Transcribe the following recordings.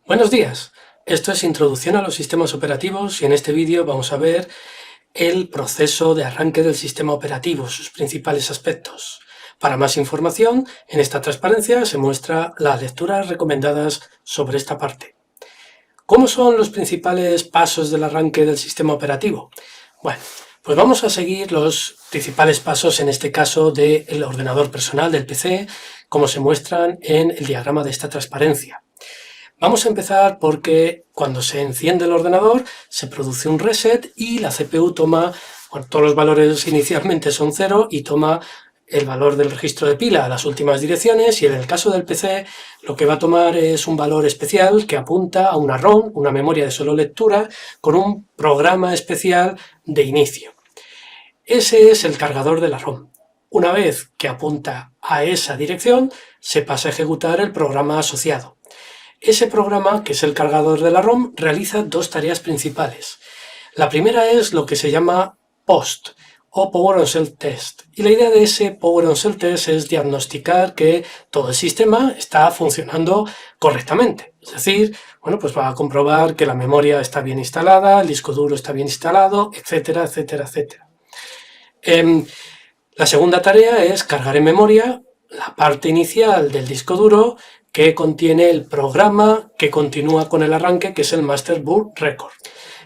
Buenos días, esto es Introducción a los sistemas operativos y en este vídeo vamos a ver el proceso de arranque del sistema operativo, sus principales aspectos. Para más información, en esta transparencia se muestra las lecturas recomendadas sobre esta parte. ¿Cómo son los principales pasos del arranque del sistema operativo? Bueno, pues vamos a seguir los principales pasos, en este caso del ordenador personal, del PC, como se muestran en el diagrama de esta transparencia. Vamos a empezar porque cuando se enciende el ordenador se produce un reset y la CPU toma, bueno, todos los valores inicialmente son 0 y toma el valor del registro de pila a las últimas direcciones, y en el caso del PC lo que va a tomar es un valor especial que apunta a una ROM, una memoria de solo lectura, con un programa especial de inicio. Ese es el cargador de la ROM. Una vez que apunta a esa dirección, se pasa a ejecutar el programa asociado. Ese programa, que es el cargador de la ROM, realiza dos tareas principales. La primera es lo que se llama POST, o Power on Cell Test. Y la idea de ese Power on Cell Test es diagnosticar que todo el sistema está funcionando correctamente. Es decir, bueno, pues va a comprobar que la memoria está bien instalada, el disco duro está bien instalado, etcétera, etcétera, etcétera. La segunda tarea es cargar en memoria la parte inicial del disco duro que contiene el programa que continúa con el arranque, que es el Master Boot Record.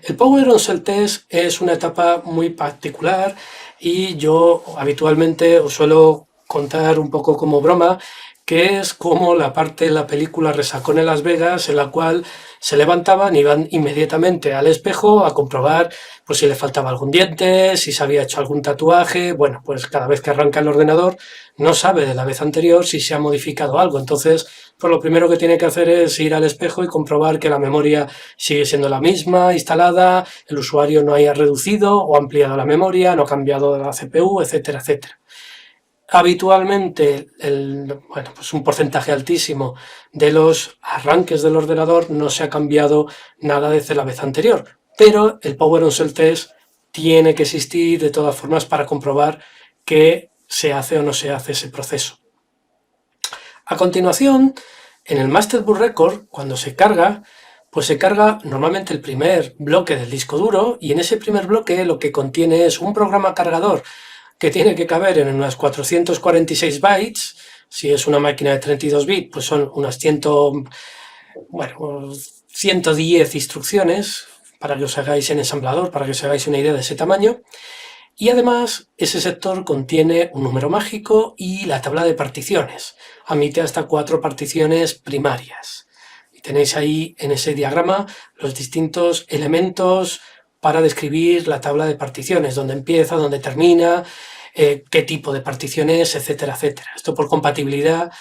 El Power on Cell Test es una etapa muy particular y yo habitualmente os suelo contar un poco como broma que es como la parte de la película Resacón en Las Vegas, en la cual se levantaban y iban inmediatamente al espejo a comprobar pues si le faltaba algún diente, si se había hecho algún tatuaje. Bueno, pues cada vez que arranca el ordenador no sabe de la vez anterior si se ha modificado algo. Entonces, pues lo primero que tiene que hacer es ir al espejo y comprobar que la memoria sigue siendo la misma, instalada, el usuario no haya reducido o ampliado la memoria, no ha cambiado la CPU, etcétera, etcétera. Habitualmente, pues un porcentaje altísimo de los arranques del ordenador no se ha cambiado nada desde la vez anterior, pero el Power on Cell Test tiene que existir de todas formas para comprobar que se hace o no se hace ese proceso. A continuación, en el Master Boot Record, cuando se carga, pues se carga normalmente el primer bloque del disco duro, y en ese primer bloque lo que contiene es un programa cargador que tiene que caber en unas 446 bytes. Si es una máquina de 32 bits, pues son unas 110 instrucciones, para que os hagáis en ensamblador, para que os hagáis una idea de ese tamaño. Y además, ese sector contiene un número mágico y la tabla de particiones. Admite hasta 4 particiones primarias. Y tenéis ahí en ese diagrama los distintos elementos para describir la tabla de particiones, dónde empieza, dónde termina, qué tipo de particiones, etcétera, etcétera. Esto por compatibilidad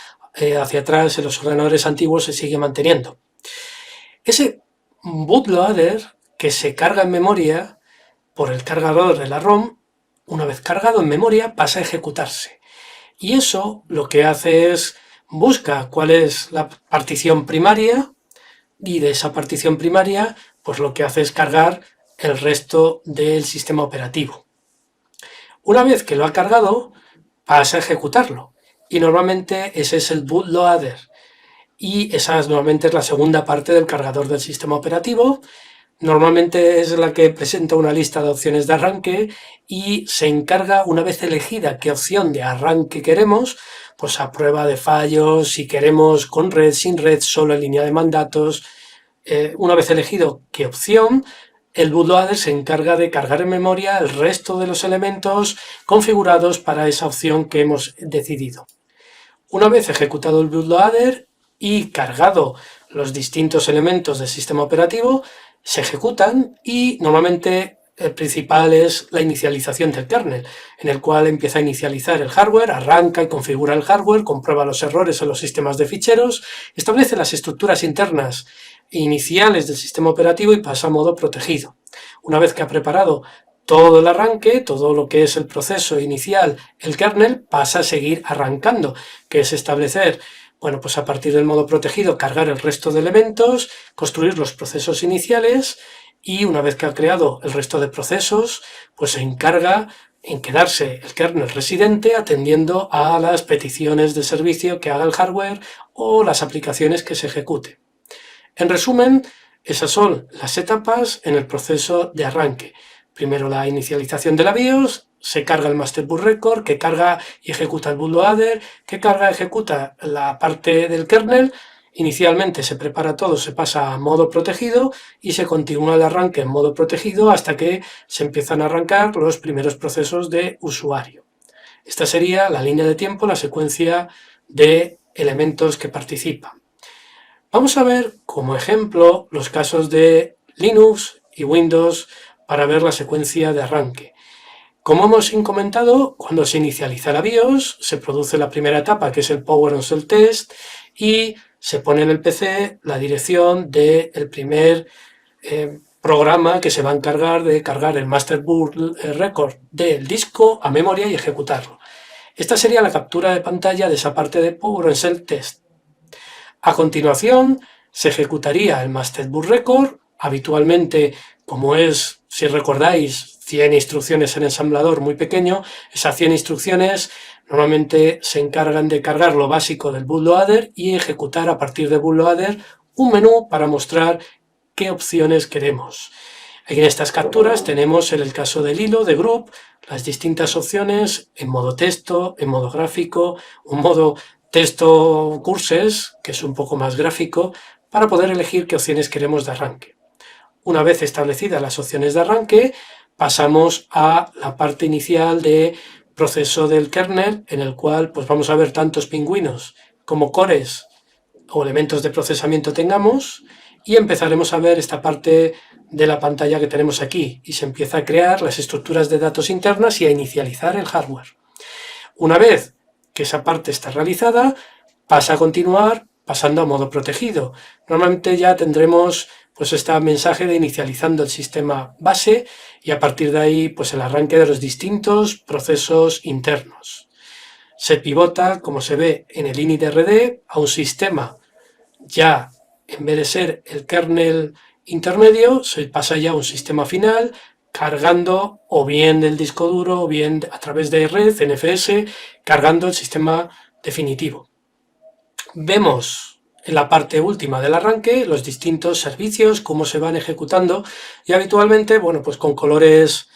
hacia atrás en los ordenadores antiguos se sigue manteniendo. Ese bootloader que se carga en memoria por el cargador de la ROM, una vez cargado en memoria, pasa a ejecutarse. Y eso lo que hace es busca cuál es la partición primaria, y de esa partición primaria, pues lo que hace es cargar el resto del sistema operativo. Una vez que lo ha cargado, pasa a ejecutarlo. Y normalmente ese es el bootloader. Y esa normalmente es la segunda parte del cargador del sistema operativo. Normalmente es la que presenta una lista de opciones de arranque y se encarga, una vez elegida qué opción de arranque queremos, pues a prueba de fallos, si queremos con red, sin red, solo en línea de mandatos. Una vez elegido qué opción, el bootloader se encarga de cargar en memoria el resto de los elementos configurados para esa opción que hemos decidido. Una vez ejecutado el bootloader y cargado los distintos elementos del sistema operativo, se ejecutan, y normalmente el principal es la inicialización del kernel, en el cual empieza a inicializar el hardware, arranca y configura el hardware, comprueba los errores en los sistemas de ficheros, establece las estructuras internas iniciales del sistema operativo y pasa a modo protegido. Una vez que ha preparado todo el arranque, todo lo que es el proceso inicial, el kernel pasa a seguir arrancando, que es establecer, bueno, pues a partir del modo protegido, cargar el resto de elementos, construir los procesos iniciales, y una vez que ha creado el resto de procesos, pues se encarga en quedarse el kernel residente atendiendo a las peticiones de servicio que haga el hardware o las aplicaciones que se ejecuten. En resumen, esas son las etapas en el proceso de arranque. Primero la inicialización de la BIOS, se carga el Master Boot Record, que carga y ejecuta el bootloader, que carga y ejecuta la parte del kernel. Inicialmente se prepara todo, se pasa a modo protegido y se continúa el arranque en modo protegido hasta que se empiezan a arrancar los primeros procesos de usuario. Esta sería la línea de tiempo, la secuencia de elementos que participan. Vamos a ver como ejemplo los casos de Linux y Windows para ver la secuencia de arranque. Como hemos comentado, cuando se inicializa la BIOS, se produce la primera etapa, que es el Power on Shell Test, y se pone en el PC la dirección del primer programa que se va a encargar de cargar el Master Boot Record del disco a memoria y ejecutarlo. Esta sería la captura de pantalla de esa parte de Power on Shell Test. A continuación, se ejecutaría el Master Boot Record. Habitualmente, como es, si recordáis, 100 instrucciones en ensamblador muy pequeño, esas 100 instrucciones normalmente se encargan de cargar lo básico del bootloader y ejecutar a partir del bootloader un menú para mostrar qué opciones queremos. Aquí en estas capturas tenemos en el caso del hilo de group las distintas opciones en modo texto, en modo gráfico, un modo texto courses, que es un poco más gráfico, para poder elegir qué opciones queremos de arranque. Una vez establecidas las opciones de arranque, pasamos a la parte inicial de proceso del kernel, en el cual pues vamos a ver tantos pingüinos como cores o elementos de procesamiento tengamos, y empezaremos a ver esta parte de la pantalla que tenemos aquí, y se empieza a crear las estructuras de datos internas y a inicializar el hardware. Una vez que esa parte está realizada, pasa a continuar pasando a modo protegido. Normalmente ya tendremos pues este mensaje de inicializando el sistema base y a partir de ahí pues el arranque de los distintos procesos internos. Se pivota, como se ve en el init.rd, a un sistema ya, en vez de ser el kernel intermedio, se pasa ya a un sistema final cargando o bien del disco duro o bien a través de red, NFS, cargando el sistema definitivo. Vemos en la parte última del arranque los distintos servicios, cómo se van ejecutando y habitualmente, bueno, pues con colores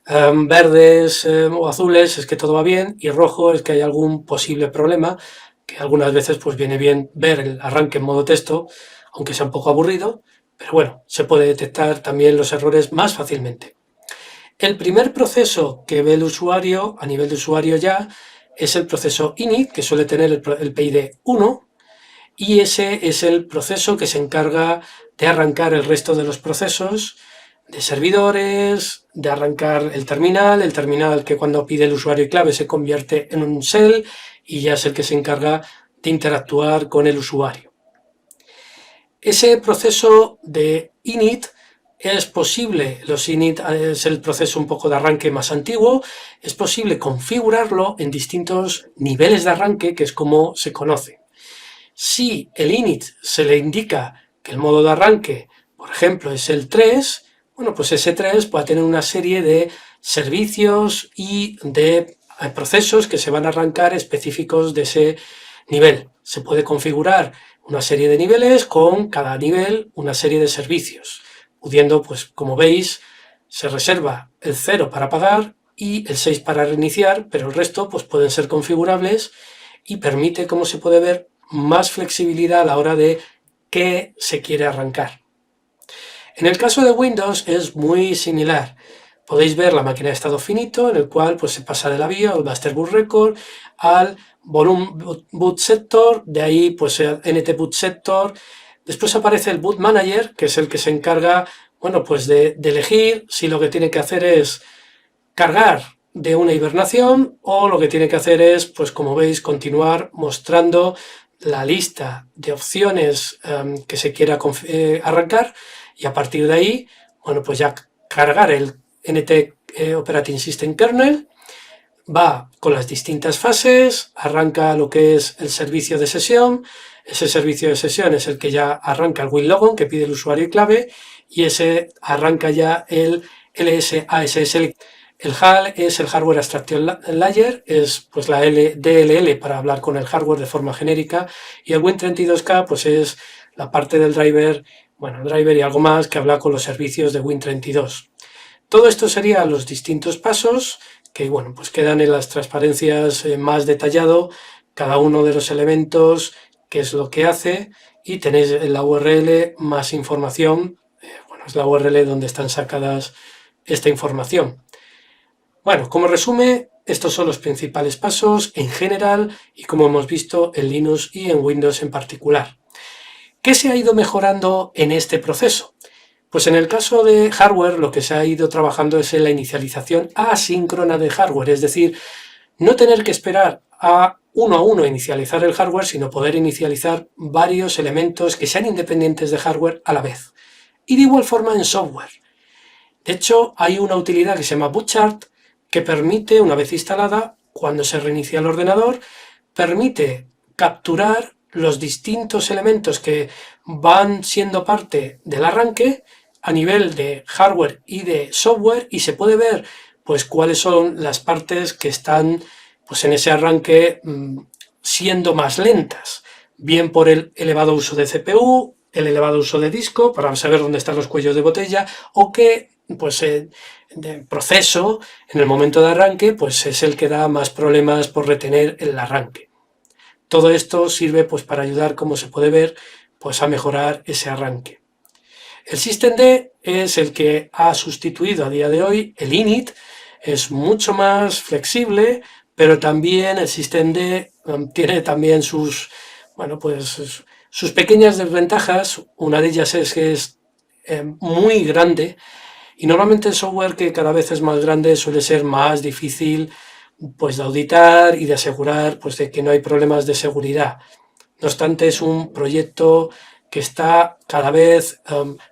verdes o azules es que todo va bien y rojo es que hay algún posible problema, que algunas veces pues viene bien ver el arranque en modo texto, aunque sea un poco aburrido, pero bueno, se puede detectar también los errores más fácilmente. El primer proceso que ve el usuario, a nivel de usuario ya, es el proceso init, que suele tener el PID 1, y ese es el proceso que se encarga de arrancar el resto de los procesos de servidores, de arrancar el terminal que cuando pide el usuario y clave se convierte en un shell y ya es el que se encarga de interactuar con el usuario. Ese proceso de init es posible, los init es el proceso un poco de arranque más antiguo, es posible configurarlo en distintos niveles de arranque, que es como se conoce. Si el init se le indica que el modo de arranque, por ejemplo, es el 3, bueno, pues ese 3 va a tener una serie de servicios y de procesos que se van a arrancar específicos de ese nivel. Se puede configurar una serie de niveles con cada nivel una serie de servicios, pudiendo, pues como veis, se reserva el 0 para apagar y el 6 para reiniciar, pero el resto pues pueden ser configurables y permite, como se puede ver, más flexibilidad a la hora de qué se quiere arrancar. En el caso de Windows es muy similar. Podéis ver la máquina de estado finito, en el cual pues, se pasa de la BIOS al Master Boot Record al Volume Boot Sector, de ahí pues el NT Boot Sector. Después aparece el Boot Manager, que es el que se encarga, bueno, pues de elegir si lo que tiene que hacer es cargar de una hibernación o lo que tiene que hacer es, pues como veis, continuar mostrando la lista de opciones que se quiera arrancar y a partir de ahí, bueno, pues ya cargar el NT Operating System Kernel, va con las distintas fases, arranca lo que es el servicio de sesión, ese servicio de sesión es el que ya arranca el WinLogon que pide el usuario y clave y ese arranca ya el LSASS. El HAL es el Hardware Abstraction Layer, es pues la DLL para hablar con el hardware de forma genérica y el Win32K pues es la parte del driver, bueno, el driver y algo más que habla con los servicios de Win32. Todo esto serían los distintos pasos que, bueno, pues quedan en las transparencias más detallado cada uno de los elementos, qué es lo que hace, y tenéis en la URL más información, bueno, es la URL donde están sacadas esta información. Bueno, como resumen, estos son los principales pasos en general y como hemos visto en Linux y en Windows en particular. ¿Qué se ha ido mejorando en este proceso? Pues en el caso de hardware lo que se ha ido trabajando es en la inicialización asíncrona de hardware, es decir, no tener que esperar a uno inicializar el hardware, sino poder inicializar varios elementos que sean independientes de hardware a la vez. Y de igual forma en software. De hecho, hay una utilidad que se llama bootchart que permite, una vez instalada, cuando se reinicia el ordenador, permite capturar los distintos elementos que van siendo parte del arranque a nivel de hardware y de software y se puede ver pues cuáles son las partes que están pues en ese arranque siendo más lentas, bien por el elevado uso de CPU, el elevado uso de disco para saber dónde están los cuellos de botella, o que pues el proceso en el momento de arranque pues es el que da más problemas por retener el arranque. Todo esto sirve pues para ayudar, como se puede ver, pues a mejorar ese arranque. El systemd es el que ha sustituido a día de hoy el init, es mucho más flexible, pero también el systemd tiene también sus, bueno, pues sus pequeñas desventajas. Una de ellas es que es muy grande y normalmente el software que cada vez es más grande suele ser más difícil pues de auditar y de asegurar pues de que no hay problemas de seguridad. No obstante, es un proyecto que está cada vez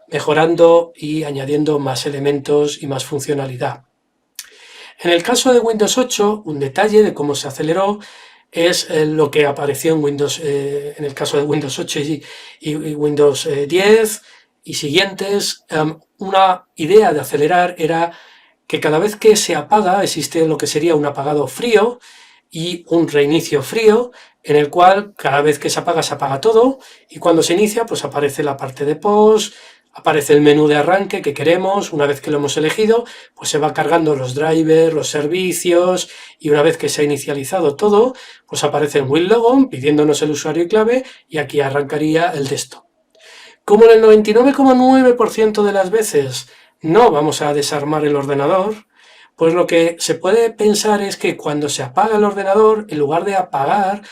mejorando y añadiendo más elementos y más funcionalidad. En el caso de Windows 8, un detalle de cómo se aceleró es lo que apareció en Windows, en el caso de Windows 8 y Windows 10 y siguientes. Una idea de acelerar era que cada vez que se apaga existe lo que sería un apagado frío y un reinicio frío, en el cual cada vez que se apaga todo y cuando se inicia pues aparece la parte de post, aparece el menú de arranque que queremos. Una vez que lo hemos elegido pues se va cargando los drivers, los servicios y una vez que se ha inicializado todo pues aparece el WinLogon pidiéndonos el usuario y clave y aquí arrancaría el desktop. Como en el 99,9% de las veces no vamos a desarmar el ordenador, pues lo que se puede pensar es que cuando se apaga el ordenador, en lugar de apagar,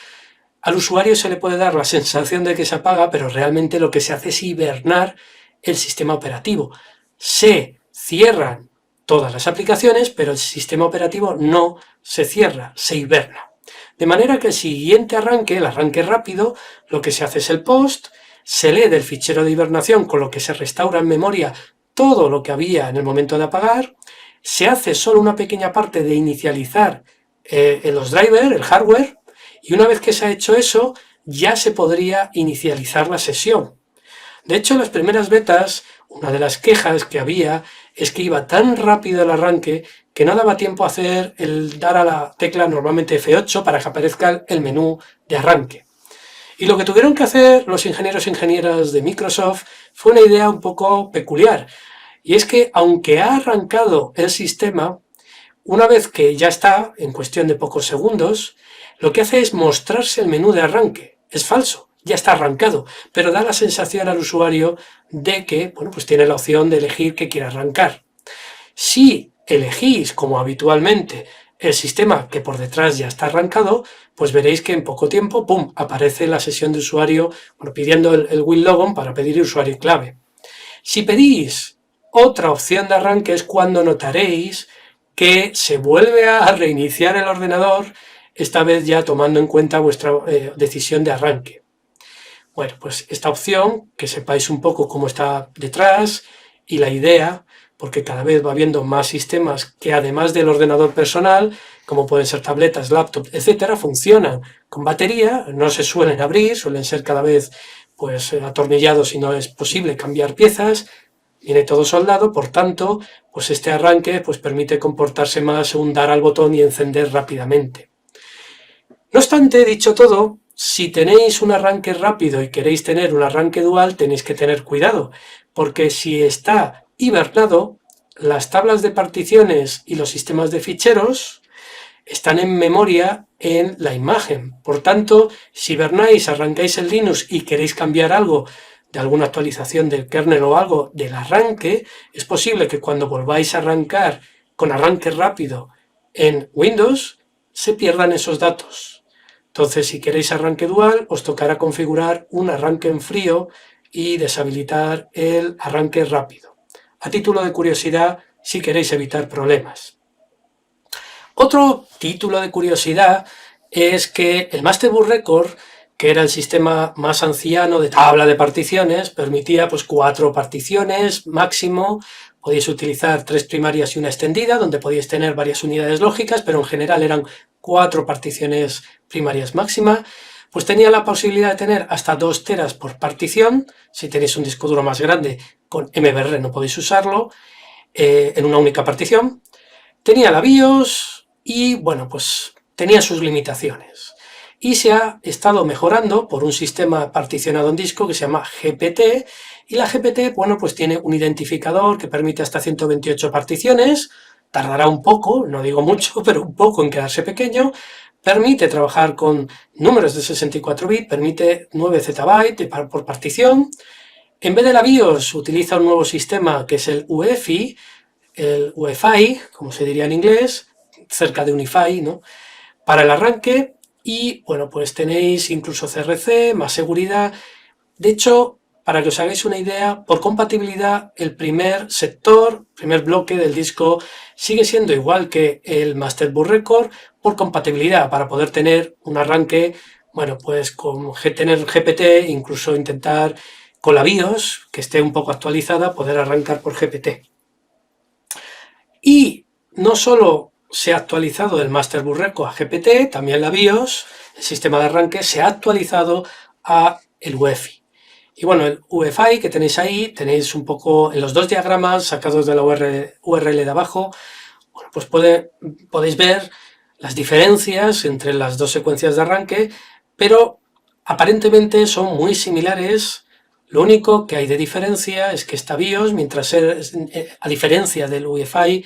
al usuario se le puede dar la sensación de que se apaga, pero realmente lo que se hace es hibernar el sistema operativo. Se cierran todas las aplicaciones, pero el sistema operativo no se cierra, se hiberna. De manera que el siguiente arranque, el arranque rápido, lo que se hace es el post, se lee del fichero de hibernación, con lo que se restaura en memoria todo lo que había en el momento de apagar, se hace solo una pequeña parte de inicializar en los drivers, el hardware, y una vez que se ha hecho eso, ya se podría inicializar la sesión. De hecho, en las primeras betas, una de las quejas que había es que iba tan rápido el arranque que no daba tiempo a hacer el dar a la tecla normalmente F8 para que aparezca el menú de arranque. Y lo que tuvieron que hacer los ingenieros e ingenieras de Microsoft fue una idea un poco peculiar. Y es que, aunque ha arrancado el sistema, una vez que ya está, en cuestión de pocos segundos, lo que hace es mostrarse el menú de arranque. Es falso, ya está arrancado, pero da la sensación al usuario de que, bueno, pues tiene la opción de elegir qué quiere arrancar. Si elegís, como habitualmente, el sistema que por detrás ya está arrancado, pues veréis que en poco tiempo, ¡pum!, aparece la sesión de usuario, bueno, pidiendo el WinLogon para pedir usuario y clave. Si pedís otra opción de arranque es cuando notaréis que se vuelve a reiniciar el ordenador, esta vez ya tomando en cuenta vuestra decisión de arranque. Bueno, pues esta opción, que sepáis un poco cómo está detrás y la idea, porque cada vez va habiendo más sistemas que además del ordenador personal, como pueden ser tabletas, laptops, etcétera, funcionan con batería, no se suelen abrir, suelen ser cada vez pues atornillados y no es posible cambiar piezas, viene todo soldado, por tanto, pues este arranque pues permite comportarse más según dar al botón y encender rápidamente. No obstante, dicho todo, Si tenéis un arranque rápido y queréis tener un arranque dual, tenéis que tener cuidado, porque si está hibernado, las tablas de particiones y los sistemas de ficheros están en memoria en la imagen. Por tanto, si hibernáis, arrancáis el Linux y queréis cambiar algo de alguna actualización del kernel o algo del arranque, es posible que cuando volváis a arrancar con arranque rápido en Windows, se pierdan esos datos. Entonces, si queréis arranque dual, os tocará configurar un arranque en frío y deshabilitar el arranque rápido. A título de curiosidad, si queréis evitar problemas. Otro título de curiosidad es que el Masterboard Record, que era el sistema más anciano de tabla de particiones, permitía pues 4 particiones máximo. Podíais utilizar 3 primarias y una extendida, donde podíais tener varias unidades lógicas, pero en general eran 4 particiones primarias máxima. Pues tenía la posibilidad de tener hasta 2 teras por partición. Si tenéis un disco duro más grande, con MBR no podéis usarlo en una única partición. Tenía la BIOS y, bueno, pues tenía sus limitaciones. Y se ha estado mejorando por un sistema particionado en disco que se llama GPT, y la GPT, bueno, pues tiene un identificador que permite hasta 128 particiones, tardará un poco, no digo mucho, pero un poco en quedarse pequeño, permite trabajar con números de 64 bits, permite 9 zettabytes por partición. En vez de la BIOS utiliza un nuevo sistema que es el UEFI, el UEFI, como se diría en inglés, cerca de Unify, ¿no?, para el arranque. Y bueno, pues tenéis incluso CRC, más seguridad. De hecho, para que os hagáis una idea, por compatibilidad, el primer sector, primer bloque del disco sigue siendo igual que el Masterboard Record por compatibilidad, para poder tener un arranque, bueno, pues con tener GPT, incluso intentar con la BIOS, que esté un poco actualizada, poder arrancar por GPT. Y no solo se ha actualizado el Masterboard Record a GPT, también la BIOS, el sistema de arranque, se ha actualizado a el UEFI. Y bueno, el UEFI que tenéis ahí, tenéis un poco en los 2 diagramas sacados de la URL de abajo, bueno, pues podéis ver las diferencias entre las 2 secuencias de arranque, pero aparentemente son muy similares. Lo único que hay de diferencia es que esta BIOS, a diferencia del UEFI,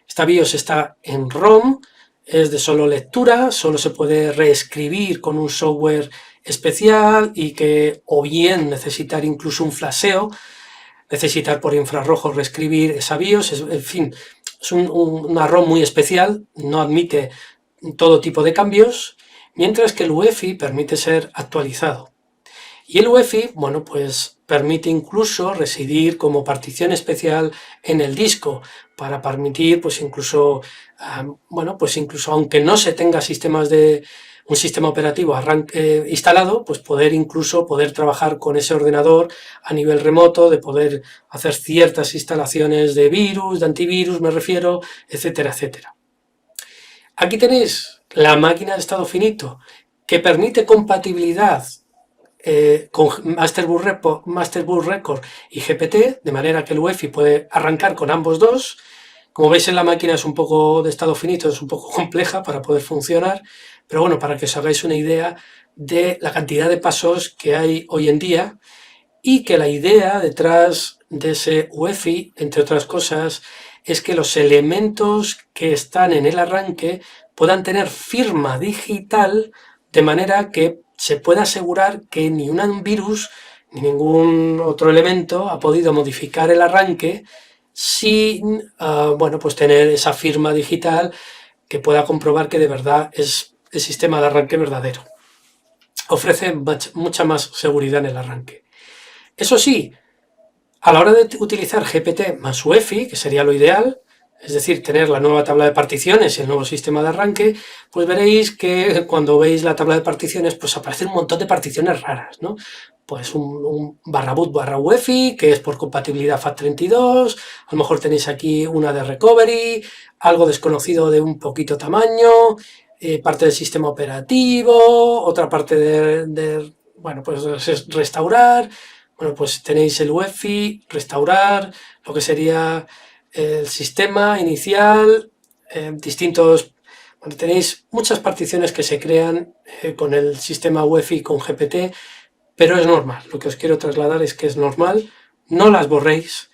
esta BIOS está en ROM, es de solo lectura, solo se puede reescribir con un software especial, y que o bien necesitar incluso un flasheo, necesitar por infrarrojos reescribir esa BIOS, en fin, es una ROM muy especial, no admite todo tipo de cambios, mientras que el UEFI permite ser actualizado. Y el UEFI, bueno, pues permite incluso residir como partición especial en el disco, para permitir, pues incluso, bueno, pues incluso aunque no se tenga un sistema operativo instalado, pues poder trabajar con ese ordenador a nivel remoto, de poder hacer ciertas instalaciones de virus, de antivirus, me refiero, etcétera, etcétera. Aquí tenéis la máquina de estado finito, que permite compatibilidad con Masterboard Record y GPT, de manera que el UEFI puede arrancar con ambos dos. Como veis, en la máquina es un poco de estado finito, es un poco compleja para poder funcionar, pero bueno, para que os hagáis una idea de la cantidad de pasos que hay hoy en día, y que la idea detrás de ese UEFI, entre otras cosas, es que los elementos que están en el arranque puedan tener firma digital, de manera que se pueda asegurar que ni un virus ni ningún otro elemento ha podido modificar el arranque sin, bueno, pues tener esa firma digital que pueda comprobar que de verdad es el sistema de arranque verdadero. Ofrece mucha más seguridad en el arranque. Eso sí, a la hora de utilizar GPT más UEFI, que sería lo ideal, es decir, tener la nueva tabla de particiones y el nuevo sistema de arranque, pues veréis que cuando veis la tabla de particiones, pues aparecen un montón de particiones raras, ¿no? Pues un /boot/UEFI, que es por compatibilidad FAT32, a lo mejor tenéis aquí una de recovery, algo desconocido de un poquito tamaño, parte del sistema operativo, otra parte bueno, pues es restaurar. Bueno, pues tenéis el UEFI, restaurar, lo que sería el sistema inicial, distintos Bueno, tenéis muchas particiones que se crean con el sistema UEFI con GPT, pero es normal. Lo que os quiero trasladar es que es normal, no las borréis.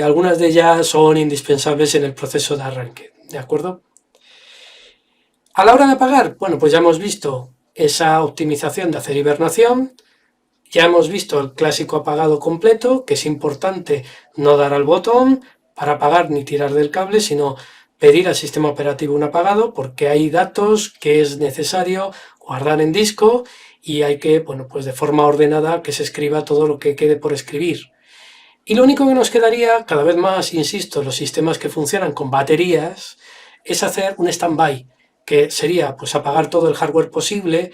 Algunas de ellas son indispensables en el proceso de arranque, ¿de acuerdo? A la hora de apagar, bueno, pues ya hemos visto esa optimización de hacer hibernación, ya hemos visto el clásico apagado completo, que es importante no dar al botón para apagar ni tirar del cable, sino pedir al sistema operativo un apagado, porque hay datos que es necesario guardar en disco y hay que, bueno, pues de forma ordenada que se escriba todo lo que quede por escribir. Y lo único que nos quedaría, cada vez más, insisto, los sistemas que funcionan con baterías, es hacer un stand-by, que sería pues apagar todo el hardware posible,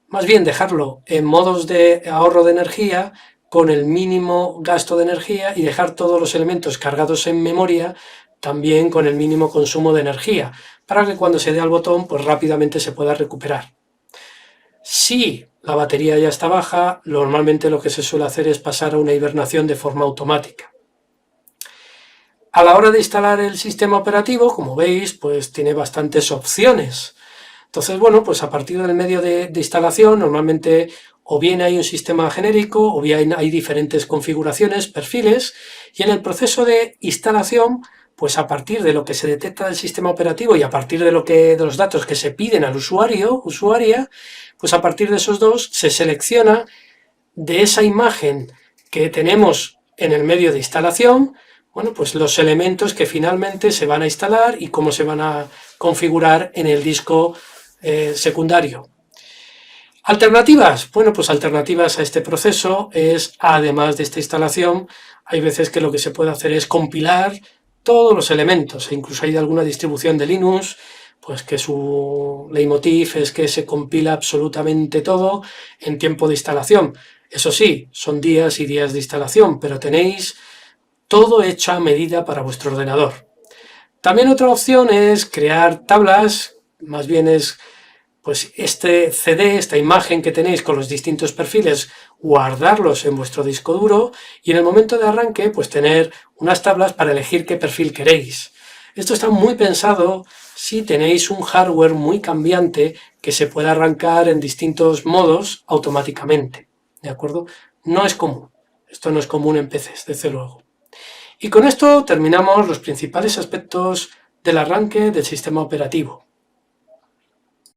más bien dejarlo en modos de ahorro de energía con el mínimo gasto de energía y dejar todos los elementos cargados en memoria también con el mínimo consumo de energía, para que cuando se dé al botón pues rápidamente se pueda recuperar. Si la batería ya está baja, normalmente lo que se suele hacer es pasar a una hibernación de forma automática. A la hora de instalar el sistema operativo, como veis, pues tiene bastantes opciones. Entonces, bueno, pues a partir del medio de instalación, normalmente o bien hay un sistema genérico o bien hay diferentes configuraciones, perfiles, y en el proceso de instalación, pues a partir de lo que se detecta del sistema operativo y a partir de los datos que se piden al usuario, usuaria, pues a partir de esos dos se selecciona de esa imagen que tenemos en el medio de instalación, bueno, pues los elementos que finalmente se van a instalar y cómo se van a configurar en el disco secundario. Alternativas, bueno, pues alternativas a este proceso es, además de esta instalación, hay veces que lo que se puede hacer es compilar todos los elementos, e incluso hay alguna distribución de Linux, pues que su leitmotiv es que se compila absolutamente todo en tiempo de instalación. Eso sí, son días y días de instalación, pero tenéis todo hecho a medida para vuestro ordenador. También otra opción es crear tablas, más bien es pues este CD, esta imagen que tenéis con los distintos perfiles, guardarlos en vuestro disco duro y en el momento de arranque pues tener unas tablas para elegir qué perfil queréis. Esto está muy pensado si tenéis un hardware muy cambiante que se pueda arrancar en distintos modos automáticamente, ¿de acuerdo? No es común, esto no es común en PCs, desde luego. Y con esto terminamos los principales aspectos del arranque del sistema operativo.